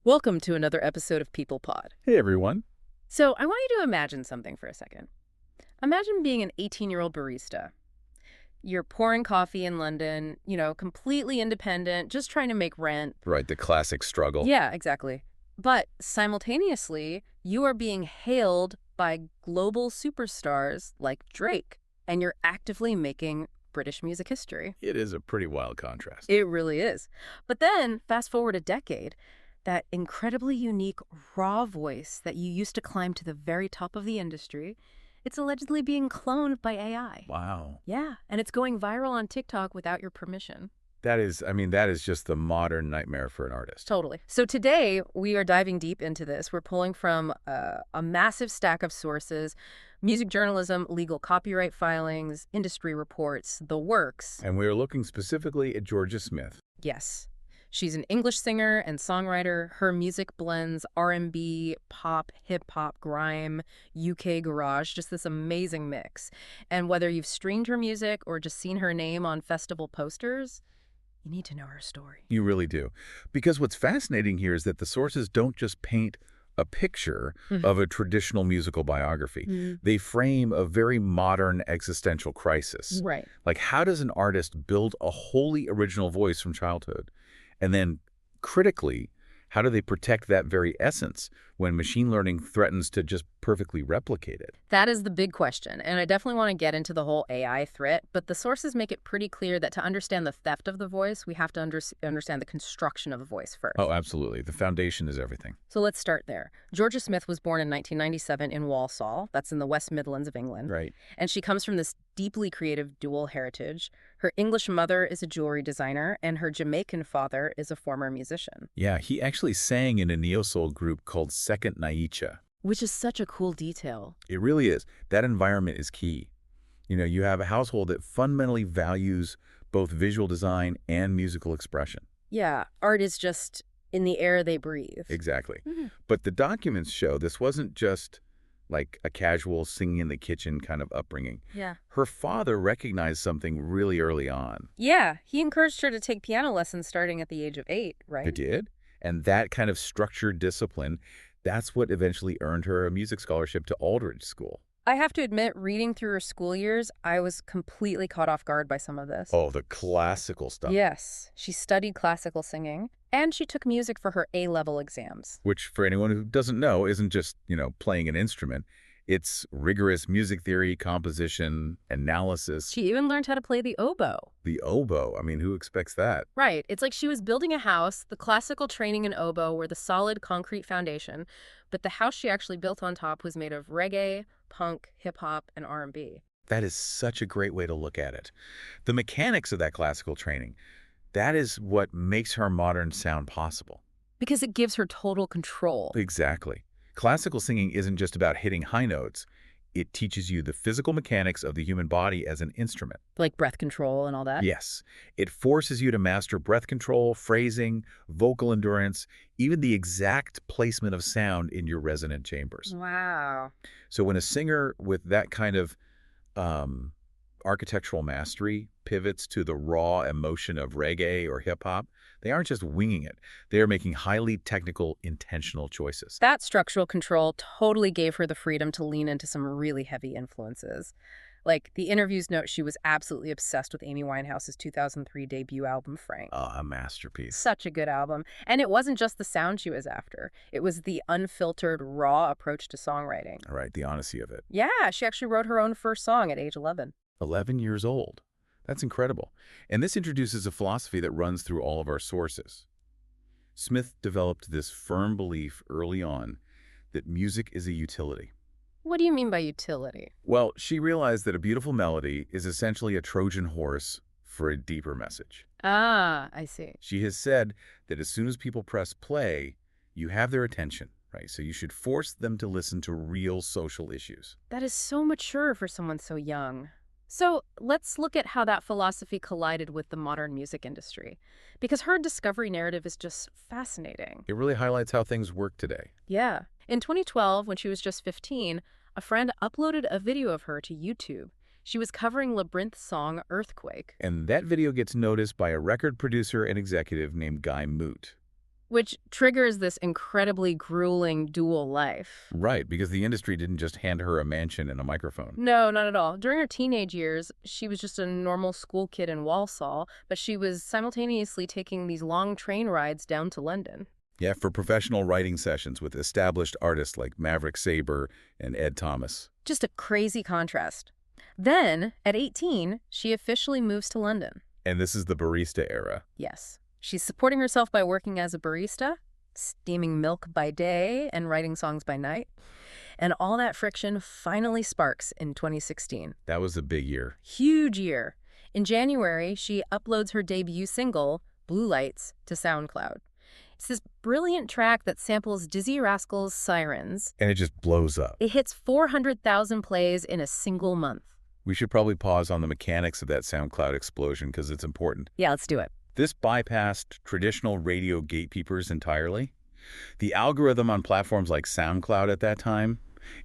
Welcome to another episode of People Pod. Hey, everyone. So I want you to imagine something for a second. Imagine being an 18-year-old barista. You're pouring coffee in London, completely independent, just trying to make rent. Right, the classic struggle. Yeah, exactly. But simultaneously, you are being hailed by global superstars like Drake, and you're actively making British music history. It is a pretty wild contrast. It really is. But then, fast forward a decade, that incredibly unique, raw voice that you used to climb to the very top of the industry, it's allegedly being cloned by AI. Wow. Yeah, and it's going viral on TikTok without your permission. That is just the modern nightmare for an artist. Totally. So today, we are diving deep into this. We're pulling from a massive stack of sources: music journalism, legal copyright filings, industry reports, the works. And we are looking specifically at Georgia Smith. Yes. She's an English singer and songwriter. Her music blends R&B, pop, hip-hop, grime, UK garage, just this amazing mix. And whether you've streamed her music or just seen her name on festival posters, you need to know her story. You really do. Because what's fascinating here is that the sources don't just paint a picture of a traditional musical biography. They frame a very modern existential crisis. Right. Like, how does an artist build a wholly original voice from childhood? And then, critically, how do they protect that very essence when machine learning threatens to just perfectly replicate it? That is the big question, and I definitely want to get into the whole AI threat, but the sources make it pretty clear that to understand the theft of the voice, we have to understand the construction of the voice first. Oh, absolutely. The foundation is everything. So let's start there. Georgia Smith was born in 1997 in Walsall. That's in the West Midlands of England. Right. And she comes from this deeply creative dual heritage. Her English mother is a jewelry designer, and her Jamaican father is a former musician. Yeah, he actually sang in a neo-soul group called Second Naicha. Which is such a cool detail. It really is. That environment is key. You have a household that fundamentally values both visual design and musical expression. Yeah, art is just in the air they breathe. Exactly. But the documents show this wasn't just like a casual singing in the kitchen kind of upbringing. Yeah. Her father recognized something really early on. Yeah, he encouraged her to take piano lessons starting at the age of 8, right? He did. And that kind of structured discipline, that's what eventually earned her a music scholarship to Aldridge School. I have to admit, reading through her school years, I was completely caught off guard by some of this. Oh, the classical stuff. Yes, she studied classical singing, and she took music for her A-level exams. Which, for anyone who doesn't know, isn't just, playing an instrument. It's rigorous music theory, composition, analysis. She even learned how to play the oboe. The oboe. I mean, who expects that? Right. It's like she was building a house. The classical training and oboe were the solid concrete foundation, but the house she actually built on top was made of reggae, punk, hip-hop, and R&B. That is such a great way to look at it. The mechanics of that classical training, that is what makes her modern sound possible. Because it gives her total control. Exactly. Classical singing isn't just about hitting high notes. It teaches you the physical mechanics of the human body as an instrument. Like breath control and all that? Yes. It forces you to master breath control, phrasing, vocal endurance, even the exact placement of sound in your resonant chambers. Wow. So when a singer with that kind of architectural mastery pivots to the raw emotion of reggae or hip-hop, they aren't just winging it. They are making highly technical, intentional choices. That structural control totally gave her the freedom to lean into some really heavy influences. Like, the interviews note she was absolutely obsessed with Amy Winehouse's 2003 debut album, Frank. A masterpiece. Such a good album. And it wasn't just the sound she was after. It was the unfiltered, raw approach to songwriting. Right, the honesty of it. Yeah, she actually wrote her own first song at age 11. 11 years old. That's incredible. And this introduces a philosophy that runs through all of our sources. Smith developed this firm belief early on that music is a utility. What do you mean by utility? Well, she realized that a beautiful melody is essentially a Trojan horse for a deeper message. Ah, I see. She has said that as soon as people press play, you have their attention, right? So you should force them to listen to real social issues. That is so mature for someone so young. So let's look at how that philosophy collided with the modern music industry, because her discovery narrative is just fascinating. It really highlights how things work today. Yeah. In 2012, when she was just 15, a friend uploaded a video of her to YouTube. She was covering Labyrinth's song Earthquake. And that video gets noticed by a record producer and executive named Guy Moot. which triggers this incredibly grueling dual life. Right, because the industry didn't just hand her a mansion and a microphone. No, not at all. During her teenage years, she was just a normal school kid in Walsall, but she was simultaneously taking these long train rides down to London. Yeah, for professional writing sessions with established artists like Maverick Sabre and Ed Thomas. Just a crazy contrast. Then, at 18, she officially moves to London. And this is the barista era. Yes. She's supporting herself by working as a barista, steaming milk by day and writing songs by night. And all that friction finally sparks in 2016. That was a big year. Huge year. In January, she uploads her debut single, Blue Lights, to SoundCloud. It's this brilliant track that samples Dizzy Rascal's Sirens. And it just blows up. It hits 400,000 plays in a single month. We should probably pause on the mechanics of that SoundCloud explosion because it's important. Yeah, let's do it. This bypassed traditional radio gatekeepers entirely. The algorithm on platforms like SoundCloud at that time,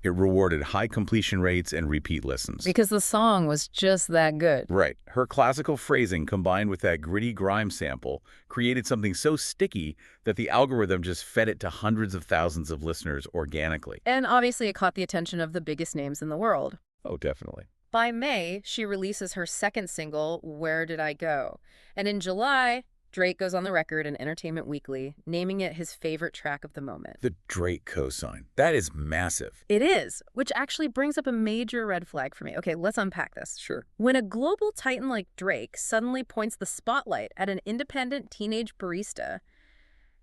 it rewarded high completion rates and repeat listens. Because the song was just that good. Right. Her classical phrasing combined with that gritty grime sample created something so sticky that the algorithm just fed it to hundreds of thousands of listeners organically. And obviously it caught the attention of the biggest names in the world. Oh, definitely. By May, she releases her second single, Where Did I Go? And in July, Drake goes on the record in Entertainment Weekly, naming it his favorite track of the moment. The Drake cosign. That is massive. It is, which actually brings up a major red flag for me. Okay, let's unpack this. Sure. When a global titan like Drake suddenly points the spotlight at an independent teenage barista,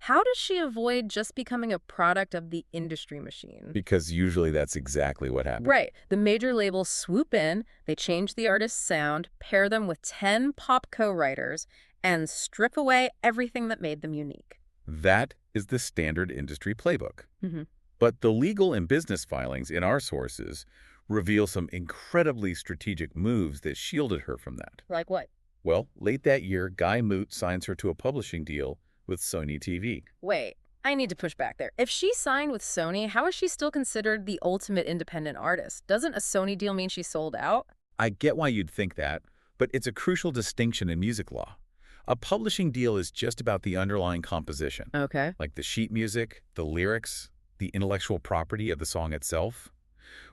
how does she avoid just becoming a product of the industry machine? Because usually that's exactly what happens. Right. The major labels swoop in, they change the artist's sound, pair them with 10 pop co-writers, and strip away everything that made them unique. That is the standard industry playbook. Mm-hmm. But the legal and business filings in our sources reveal some incredibly strategic moves that shielded her from that. Like what? Well, late that year, Guy Moot signs her to a publishing deal with Sony TV. Wait, I need to push back there. If she signed with Sony, how is she still considered the ultimate independent artist? Doesn't a Sony deal mean she sold out? I get why you'd think that, but it's a crucial distinction in music law. A publishing deal is just about the underlying composition, Okay. like the sheet music, the lyrics, the intellectual property of the song itself.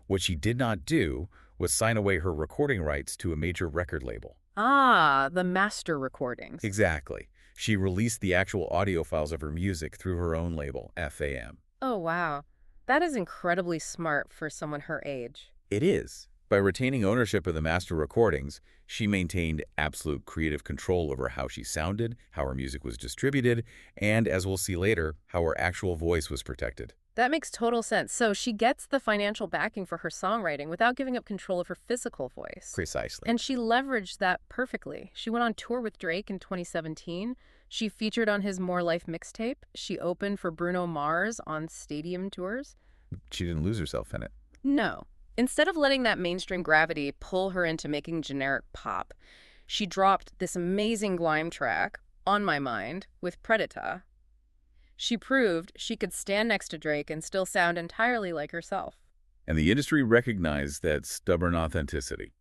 What she did not do was sign away her recording rights to a major record label. Ah, the master recordings. Exactly. She released the actual audio files of her music through her own label, FAM. Oh, wow. That is incredibly smart for someone her age. It is. By retaining ownership of the master recordings, she maintained absolute creative control over how she sounded, how her music was distributed, and, as we'll see later, how her actual voice was protected. That makes total sense. So she gets the financial backing for her songwriting without giving up control of her physical voice. Precisely. And she leveraged that perfectly. She went on tour with Drake in 2017. She featured on his More Life mixtape. She opened for Bruno Mars on stadium tours. She didn't lose herself in it. No. Instead of letting that mainstream gravity pull her into making generic pop, she dropped this amazing grime track, On My Mind, with PraiseRetaining. She proved she could stand next to Drake and still sound entirely like herself. And the industry recognized that stubborn authenticity.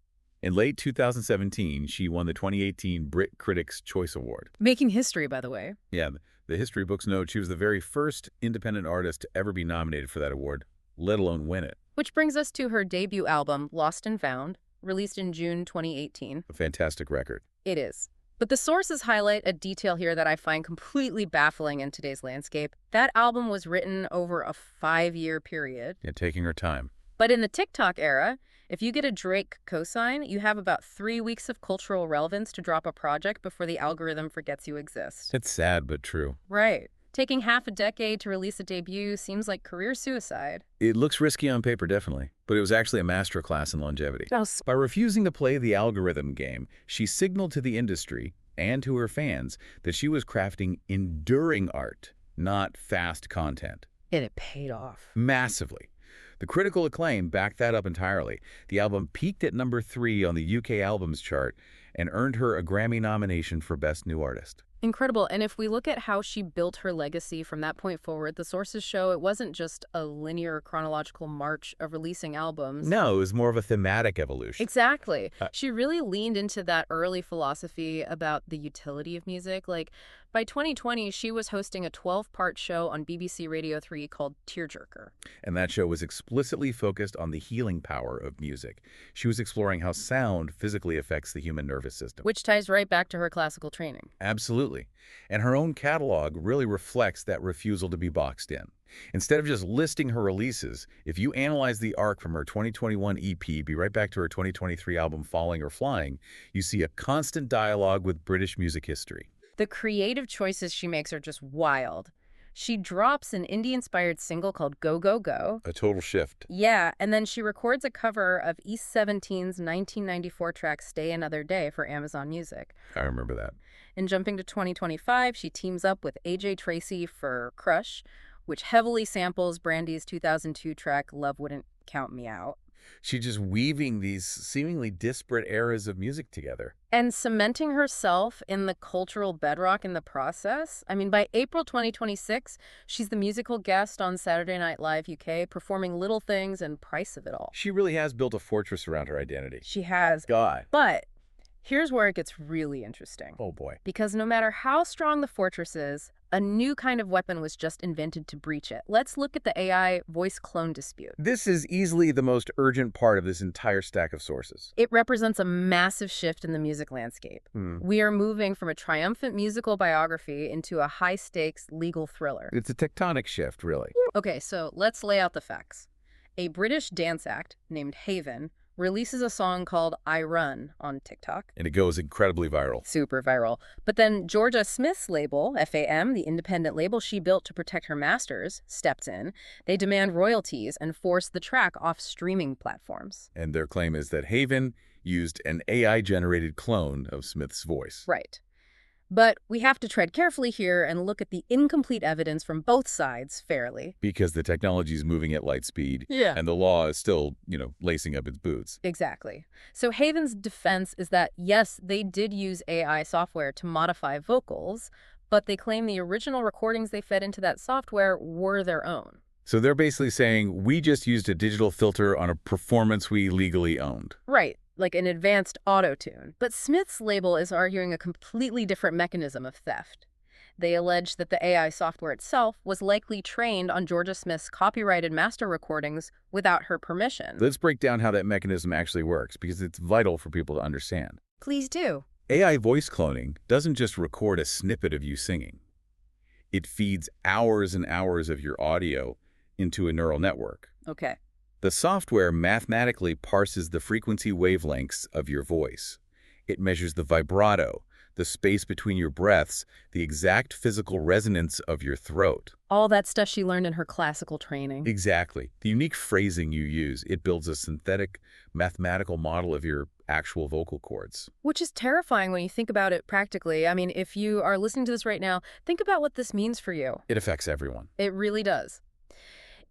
In late 2017, she won the 2018 Brit Critics Choice Award. Making history, by the way. Yeah, the history books note she was the very first independent artist to ever be nominated for that award, let alone win it. Which brings us to her debut album, Lost and Found, released in June 2018. A fantastic record. It is. But the sources highlight a detail here that I find completely baffling in today's landscape. That album was written over a 5-year period. Yeah, taking her time. But in the TikTok era, if you get a Drake cosign, you have about 3 weeks of cultural relevance to drop a project before the algorithm forgets you exist. It's sad, but true. Right. Taking half a decade to release a debut seems like career suicide. It looks risky on paper, definitely, but it was actually a masterclass in longevity. By refusing to play the algorithm game, she signaled to the industry and to her fans that she was crafting enduring art, not fast content. And it paid off. Massively. The critical acclaim backed that up entirely. The album peaked at number 3 on the UK Albums Chart and earned her a Grammy nomination for Best New Artist. Incredible. And if we look at how she built her legacy from that point forward, the sources show it wasn't just a linear chronological march of releasing albums. No, it was more of a thematic evolution. Exactly. She really leaned into that early philosophy about the utility of music. Like, By 2020, she was hosting a 12-part show on BBC Radio 3 called Tearjerker. And that show was explicitly focused on the healing power of music. She was exploring how sound physically affects the human nervous system. Which ties right back to her classical training. Absolutely. And her own catalog really reflects that refusal to be boxed in. Instead of just listing her releases, if you analyze the arc from her 2021 EP, be right back to her 2023 album Falling or Flying, you see a constant dialogue with British music history. The creative choices she makes are just wild. She drops an indie-inspired single called Go, Go, Go. A total shift. Yeah, and then she records a cover of East 17's 1994 track Stay Another Day for Amazon Music. I remember that. And jumping to 2025, she teams up with AJ Tracey for Crush, which heavily samples Brandy's 2002 track Love Wouldn't Count Me Out. She's just weaving these seemingly disparate eras of music together. And cementing herself in the cultural bedrock in the process. I mean, by April 2026, she's the musical guest on Saturday Night Live UK, performing Little Things and Price of It All. She really has built a fortress around her identity. She has. God. But here's where it gets really interesting. Oh, boy. Because no matter how strong the fortress is, a new kind of weapon was just invented to breach it. Let's look at the AI voice clone dispute. This is easily the most urgent part of this entire stack of sources. It represents a massive shift in the music landscape. We are moving from a triumphant musical biography into a high-stakes legal thriller. It's a tectonic shift, really. Okay, so let's lay out the facts. A British dance act named Haven releases a song called I Run on TikTok. And it goes incredibly viral. Super viral. But then Georgia Smith's label, FAM, the independent label she built to protect her masters, steps in. They demand royalties and force the track off streaming platforms. And their claim is that Haven used an AI-generated clone of Smith's voice. Right. But we have to tread carefully here and look at the incomplete evidence from both sides fairly. Because the technology is moving at light speed. Yeah. And the law is still, lacing up its boots. Exactly. So Haven's defense is that, yes, they did use AI software to modify vocals, but they claim the original recordings they fed into that software were their own. So they're basically saying, we just used a digital filter on a performance we legally owned. Right. Like an advanced auto-tune. But Smith's label is arguing a completely different mechanism of theft. They allege that the AI software itself was likely trained on Georgia Smith's copyrighted master recordings without her permission. Let's break down how that mechanism actually works, because it's vital for people to understand. Please do. AI voice cloning doesn't just record a snippet of you singing. It feeds hours and hours of your audio into a neural network. Okay. The software mathematically parses the frequency wavelengths of your voice. It measures the vibrato, the space between your breaths, the exact physical resonance of your throat. All that stuff she learned in her classical training. Exactly. The unique phrasing you use, it builds a synthetic mathematical model of your actual vocal cords. Which is terrifying when you think about it practically. I mean, if you are listening to this right now, think about what this means for you. It affects everyone. It really does.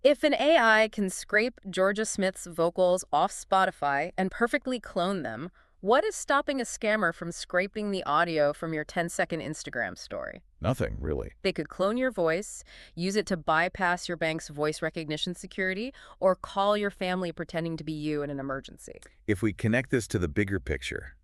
If an AI can scrape Georgia Smith's vocals off Spotify and perfectly clone them, what is stopping a scammer from scraping the audio from your 10-second Instagram story? Nothing, really. They could clone your voice, use it to bypass your bank's voice recognition security, or call your family pretending to be you in an emergency. If we connect this to the bigger picture,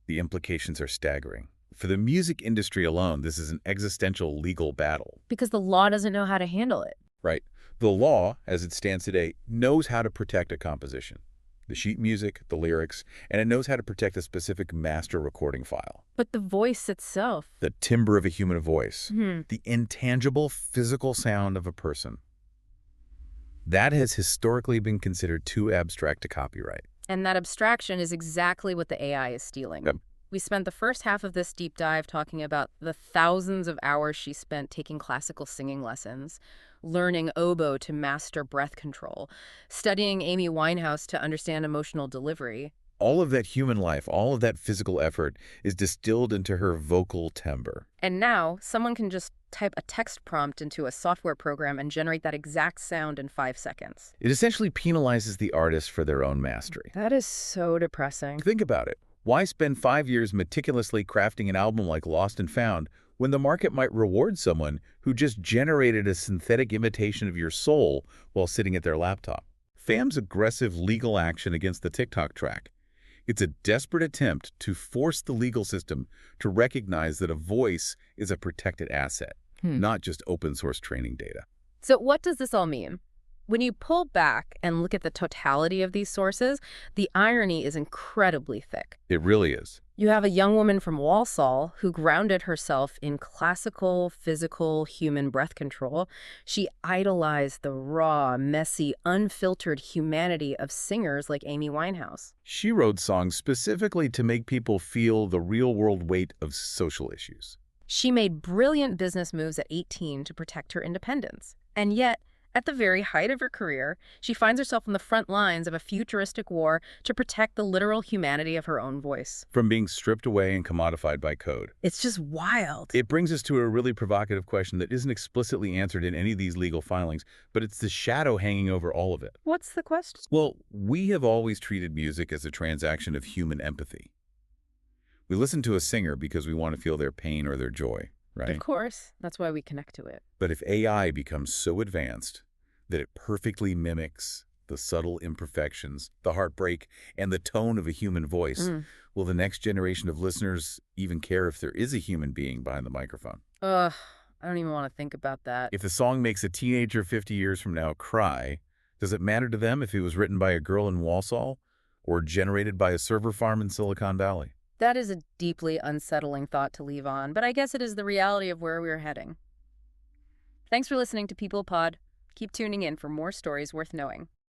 the implications are staggering. For the music industry alone, this is an existential legal battle. Because the law doesn't know how to handle it. Right. The law, as it stands today, knows how to protect a composition. The sheet music, the lyrics, and it knows how to protect a specific master recording file. But the voice itself. The timbre of a human voice. The intangible physical sound of a person. That has historically been considered too abstract to copyright. And that abstraction is exactly what the AI is stealing. Yep. We spent the first half of this deep dive talking about the thousands of hours she spent taking classical singing lessons, learning oboe to master breath control, studying Amy Winehouse to understand emotional delivery. All of that human life, all of that physical effort is distilled into her vocal timbre. And now someone can just type a text prompt into a software program and generate that exact sound in 5 seconds. It essentially penalizes the artist for their own mastery. That is so depressing. Think about it. Why spend 5 years meticulously crafting an album like Lost and Found when the market might reward someone who just generated a synthetic imitation of your soul while sitting at their laptop? FAM's aggressive legal action against the TikTok track, It's a desperate attempt to force the legal system to recognize that a voice is a protected asset, not just open source training data. So what does this all mean? When you pull back and look at the totality of these sources, the irony is incredibly thick. It really is. You have a young woman from Walsall who grounded herself in classical, physical, human breath control. She idolized the raw, messy, unfiltered humanity of singers like Amy Winehouse. She wrote songs specifically to make people feel the real-world weight of social issues. She made brilliant business moves at 18 to protect her independence. And yet, at the very height of her career, she finds herself on the front lines of a futuristic war to protect the literal humanity of her own voice. From being stripped away and commodified by code. It's just wild. It brings us to a really provocative question that isn't explicitly answered in any of these legal filings, but it's the shadow hanging over all of it. What's the question? Well, we have always treated music as a transaction of human empathy. We listen to a singer because we want to feel their pain or their joy, right? Of course. That's why we connect to it. But if AI becomes so advanced that it perfectly mimics the subtle imperfections, the heartbreak, and the tone of a human voice, will the next generation of listeners even care if there is a human being behind the microphone? Ugh, I don't even want to think about that. If the song makes a teenager 50 years from now cry, does it matter to them if it was written by a girl in Walsall or generated by a server farm in Silicon Valley? That is a deeply unsettling thought to leave on, but I guess it is the reality of where we're heading. Thanks for listening to People Pod. Keep tuning in for more stories worth knowing.